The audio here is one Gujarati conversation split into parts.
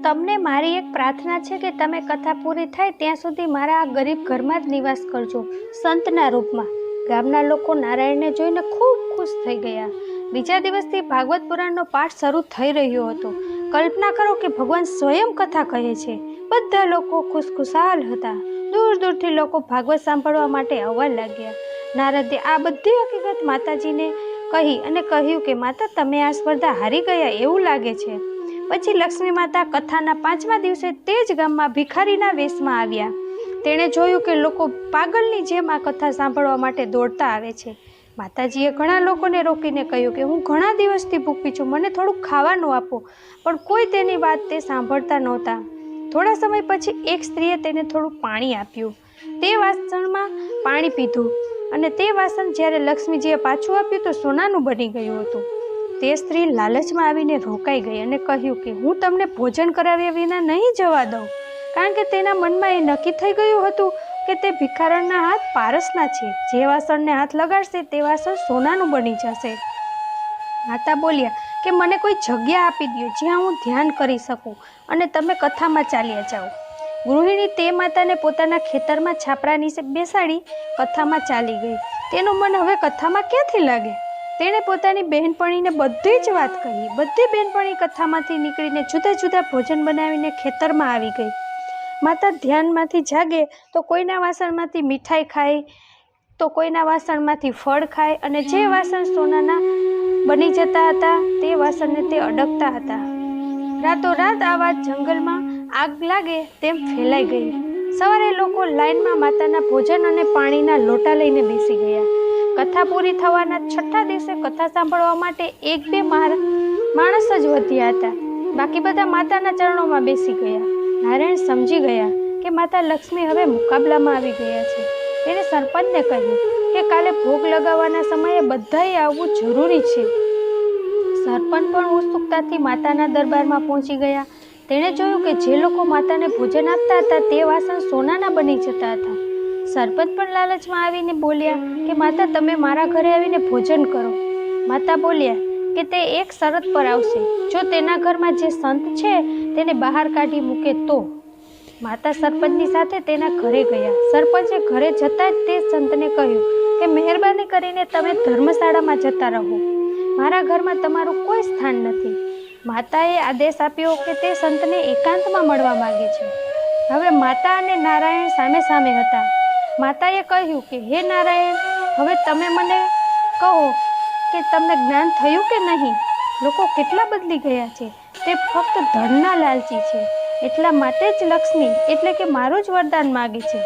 તમને મારી એક પ્રાર્થના છે કે તમે કથા પૂરી થાય ત્યાં સુધી મારા આ ગરીબ ઘરમાં જ નિવાસ કરજો, સંતના રૂપમાં. ગામના લોકો નારાયણને જોઈને ખૂબ ખુશ થઈ ગયા. બીજા દિવસથી ભાગવત પુરાણનો પાઠ શરૂ થઈ રહ્યો હતો. કલ્પના કરો કે ભગવાન સ્વયં કથા કહે છે. બધા લોકો ખુશખુશાલ હતા. દૂર દૂરથી લોકો ભાગવત સાંભળવા માટે આવવા લાગ્યા. નારદે આ બધી હકીકત માતાજીને કહી અને કહ્યું કે માતા, તમે આ સ્પર્ધા હારી ગયા એવું લાગે છે. પછી લક્ષ્મી માતા કથાના 5મા દિવસે તે જ ગામમાં ભિખારીના વેશમાં આવ્યા. તેણે જોયું કે લોકો પાગલની જેમ આ કથા સાંભળવા માટે દોડતા આવે છે. માતાજીએ ઘણા લોકોને રોકીને કહ્યું કે હું ઘણા દિવસથી ભૂખી છું, મને થોડુંક ખાવાનું આપો. પણ કોઈ તેની વાત તે સાંભળતા નહોતા. થોડા સમય પછી એક સ્ત્રીએ તેને થોડુંક પાણી આપ્યું. તે વાસણમાં પાણી પીધું અને તે વાસણ જ્યારે લક્ષ્મીજીએ પાછું આપ્યું તો સોનાનું બની ગયું હતું. તે સ્ત્રી લાલચમાં આવીને રોકાઈ ગઈ અને કહ્યું કે હું તમને ભોજન કરાવ્યા વિના નહીં જવા દઉં, કારણ કે તેના મનમાં એ નક્કી થઈ ગયું હતું કે તે ભિખારણના હાથ પારસના છે. જે વાસણને હાથ લગાડશે તે વાસણ સોનાનું બની જશે. માતા બોલ્યા કે મને કોઈ જગ્યા આપી દો જ્યાં હું ધ્યાન કરી શકું અને તમે કથામાં ચાલ્યા જાઓ. ગૃહિણી તે માતાને પોતાના ખેતરમાં છાપરા નીચે બેસાડી કથામાં ચાલી ગઈ. તેનું મન હવે કથામાં ક્યાંથી લાગે? તેણે પોતાની બહેનપણીને બધી જ વાત કહી. બધી બહેનપણી કથામાંથી નીકળીને જુદા જુદા ભોજન બનાવીને ખેતરમાં આવી ગઈ. માતા ધ્યાનમાંથી જાગે તો કોઈના વાસણમાંથી મીઠાઈ ખાય, તો કોઈના વાસણમાંથી ફળ ખાય અને જે વાસણ સોનાના બની જતા હતા તે વાસણને તે અડકતા હતા. રાતોરાત આ વાત જંગલમાં આગ લાગે તેમ ફેલાઈ ગઈ. સવારે લોકો લાઈનમાં માતાના ભોજન અને પાણીના લોટા લઈને બેસી ગયા. કથા પૂરી થવાના 6થા દિવસે કથા સાંભળવા માટે 1-2 માણસ જ વધ્યા હતા. બાકી બધા માતાના ચરણોમાં બેસી ગયા. નારાયણ સમજી ગયા કે માતા લક્ષ્મી હવે મુકાબલામાં આવી ગયા છે. તેણે સરપંચને કહ્યું કે કાલે ભોગ લગાવવાના સમયે બધાએ આવવું જરૂરી છે. સરપંચ પણ ઉત્સુકતાથી માતાના દરબારમાં પહોંચી ગયા. તેણે જોયું કે જે લોકો માતાને ભોજન આપતા હતા તે વાસણ સોનાના બની જતા હતા. સરપંચ પણ લાલચમાં આવીને બોલ્યા કે માતા, તમે મારા ઘરે આવીને ભોજન કરો. માતા બોલ્યા કે તે એક શરત પર આવશે, જો તેના ઘરમાં જે સંત છે તેને બહાર કાઢી મૂકે તો. માતા સરપંચની સાથે તેના ઘરે ગયા. સરપંચે ઘરે જતાં જ તે સંતને કહ્યું કે મહેરબાની કરીને તમે ધર્મશાળામાં જતા રહો, મારા ઘરમાં તમારું કોઈ સ્થાન નથી. માતાએ આદેશ આપ્યો કે તે સંતને એકાંતમાં મળવા માગે છે. હવે માતા અને નારાયણ સામે સામે હતા. માતાએ કહ્યું કે હે નારાયણ, હવે તમે મને કહો કે તમને જ્ઞાન થયું કે નહીં? લોકો કેટલા બદલી ગયા છે. તે ફક્ત ધનના લાલચી છે. એટલા માટે જ લક્ષ્મી એટલે કે મારું જ વરદાન માગે છે.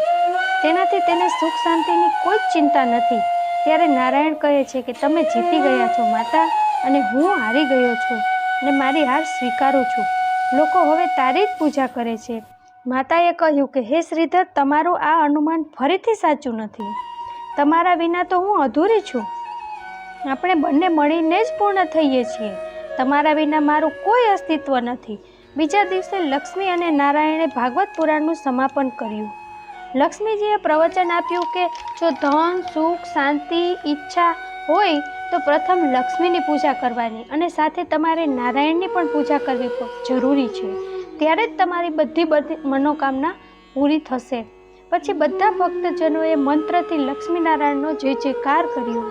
તેનાથી તેને સુખ શાંતિની કોઈ જ ચિંતા નથી. ત્યારે નારાયણ કહે છે કે તમે જીતી ગયા છો માતા, અને હું હારી ગયો છું અને મારી હાર સ્વીકારું છું. લોકો હવે તારી જ પૂજા કરે છે. માતાએ કહ્યું કે હે શ્રીધર, તમારું આ અનુમાન ફરીથી સાચું નથી. તમારા વિના તો હું અધૂરી છું. આપણે બંને મળીને જ પૂર્ણ થઈએ છીએ. તમારા વિના મારું કોઈ અસ્તિત્વ નથી. બીજા દિવસે લક્ષ્મી અને નારાયણે ભાગવત પુરાણનું સમાપન કર્યું. લક્ષ્મીજીએ પ્રવચન આપ્યું કે જો ધન, સુખ, શાંતિ, ઈચ્છા હોય તો પ્રથમ લક્ષ્મીની પૂજા કરવાની અને સાથે તમારે નારાયણની પણ પૂજા કરવી જરૂરી છે. ત્યારે જ તમારી બધી મનોકામના પૂરી થશે. પછી બધા ભક્તજનોએ મંત્રથી લક્ષ્મીનારાયણનો જય જયકાર કર્યો.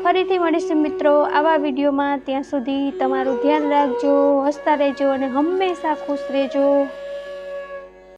ફરીથી મળીશું મિત્રો આવા વિડીયોમાં. ત્યાં સુધી તમારું ધ્યાન રાખજો, હસતા રહેજો અને હંમેશા ખુશ રહેજો.